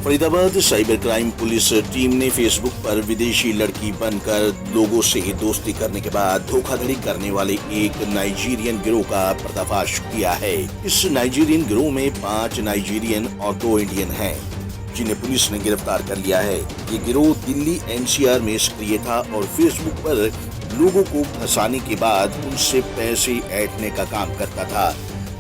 Faridabad cyber crime police team ने Facebook पर विदेशी लड़की बनकर लोगों से दोस्ती करने के बाद धोखाधड़ी करने वाले एक नाइजीरियन गिरोह का पर्दाफाश किया है। इस नाइजीरियन गिरोह में 5 नाइजीरियन और 2 इंडियन हैं, जिन्हें पुलिस ने गिरफ्तार कर लिया है। ये गिरोह दिल्ली NCR में सक्रिय था और फेसबुक पर लोगों को फंसाने के बाद उनसे पैसे ऐंठने का काम करता था।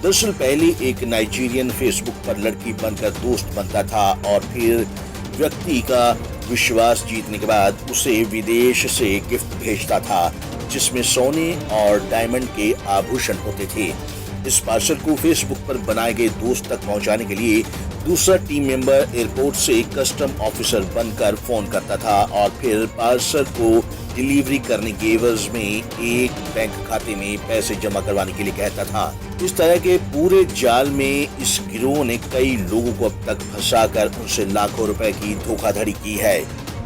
दरअसल पहले एक नाइजीरियन फेसबुक पर लड़की बनकर दोस्त बनता था और फिर व्यक्ति का विश्वास जीतने के बाद उसे विदेश से गिफ्ट भेजता था, जिसमें सोने और डायमंड के आभूषण होते थे। इस पार्सल को फेसबुक पर बनाए गए दोस्त तक पहुंचाने के लिए दूसरा टीम मेंबर एयरपोर्ट से कस्टम ऑफिसर बनकर फोन करता था और फिर पार्सल को डिलीवरी करने के एवज में एक बैंक खाते में पैसे जमा करवाने के लिए कहता था। इस तरह के पूरे जाल में इस गिरोह ने कई लोगों को अब तक फंसाकर उनसे लाखों रुपए की धोखाधड़ी की है।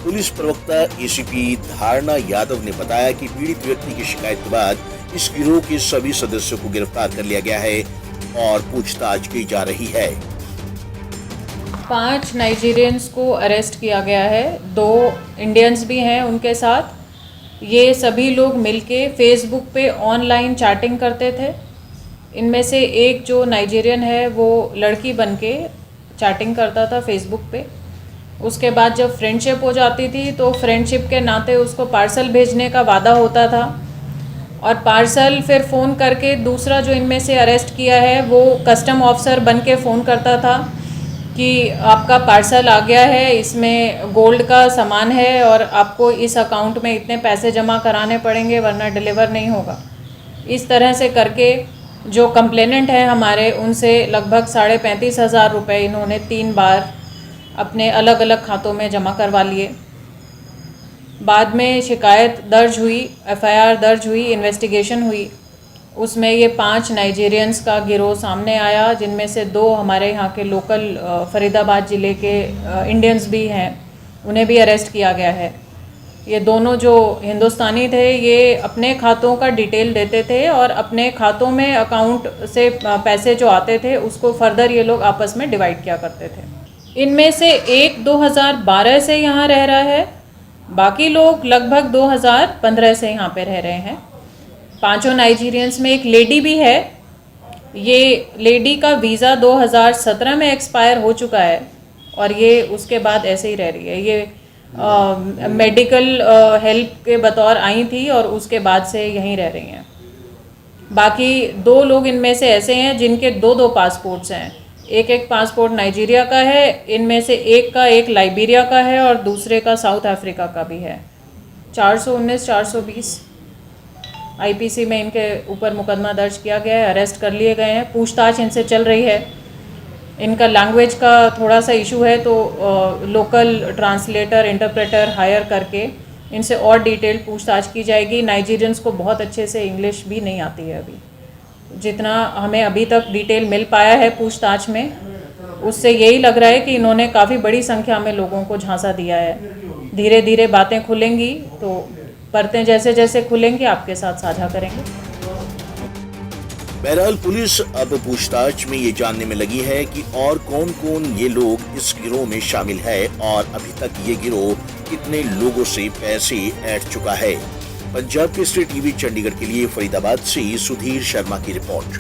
पुलिस प्रवक्ता ACP धारणा यादव ने बताया कि पीड़ित व्यक्ति की शिकायत के बाद इस गिरोह के सभी सदस्यों को गिरफ्तार कर लिया गया है और पूछताछ की जा रही है। 5 नाइजीरियंस को अरेस्ट किया गया है, 2 इंडियंस भी हैं उनके साथ। ये सभी लोग मिलके फेसबुक पे ऑनलाइन चैटिंग करते थे। इनमें से एक जो नाइजीरियन है वो लड़की बनके चैटिंग करता था फेसबुक पे। उसके बाद जब फ्रेंडशिप हो जाती थी तो फ्रेंडशिप के नाते उसको पार्सल भेजने का वादा होता था और पार्सल फिर फ़ोन करके दूसरा जो इनमें से अरेस्ट किया है वो कस्टम ऑफिसर बनके फ़ोन करता था कि आपका पार्सल आ गया है, इसमें गोल्ड का सामान है और आपको इस अकाउंट में इतने पैसे जमा कराने पड़ेंगे वरना डिलीवर नहीं होगा। इस तरह से करके जो कंप्लेनेंट है हमारे उनसे लगभग 35,500 रुपये इन्होंने 3 बार अपने अलग अलग खातों में जमा करवा लिए। बाद में शिकायत दर्ज हुई, FIR दर्ज हुई, इन्वेस्टिगेशन हुई। उसमें ये 5 नाइजीरियंस का गिरोह सामने आया, जिनमें से 2 हमारे यहाँ के लोकल फरीदाबाद ज़िले के इंडियंस भी हैं, उन्हें भी अरेस्ट किया गया है। ये दोनों जो हिंदुस्तानी थे ये अपने खातों का डिटेल देते थे और अपने खातों में अकाउंट से पैसे जो आते थे उसको फर्दर ये लोग आपस में डिवाइड किया करते थे। इनमें से एक 2012 से यहाँ रह रहा है, बाकी लोग लगभग 2015 से यहाँ पे रह रहे हैं। 5 नाइजीरियंस में एक लेडी भी है। ये लेडी का वीज़ा 2017 में एक्सपायर हो चुका है और ये उसके बाद ऐसे ही रह रही है। ये मेडिकल हेल्प के बतौर आई थी और उसके बाद से यहीं रह रही हैं। बाकी 2 लोग इनमें से ऐसे हैं जिनके 2-2 पासपोर्ट्स हैं। एक पासपोर्ट नाइजीरिया का है, इनमें से एक लाइबेरिया का है और दूसरे का साउथ अफ्रीका का भी है। 419, 420 IPC में इनके ऊपर मुकदमा दर्ज किया गया है, अरेस्ट कर लिए गए हैं। पूछताछ इनसे चल रही है। इनका लैंग्वेज का थोड़ा सा इशू है तो लोकल ट्रांसलेटर, इंटरप्रेटर हायर करके इनसे और डिटेल पूछताछ की जाएगी। नाइजीरियंस को बहुत अच्छे से इंग्लिश भी नहीं आती है अभी। जितना हमें अभी तक डिटेल मिल पाया है पूछताछ में, उससे यही लग रहा है कि इन्होंने काफ़ी बड़ी संख्या में लोगों को झांसा दिया है। धीरे धीरे बातें खुलेंगी तो परतें जैसे जैसे खुलेंगी आपके साथ साझा करेंगे। बहरहाल पुलिस अब पूछताछ में ये जानने में लगी है कि और कौन कौन ये लोग इस गिरोह में शामिल है और अभी तक ये गिरोह कितने लोगों से पैसे ऐंठ चुका है। पंजाब केसरी TV चंडीगढ़ के लिए फरीदाबाद से सुधीर शर्मा की रिपोर्ट।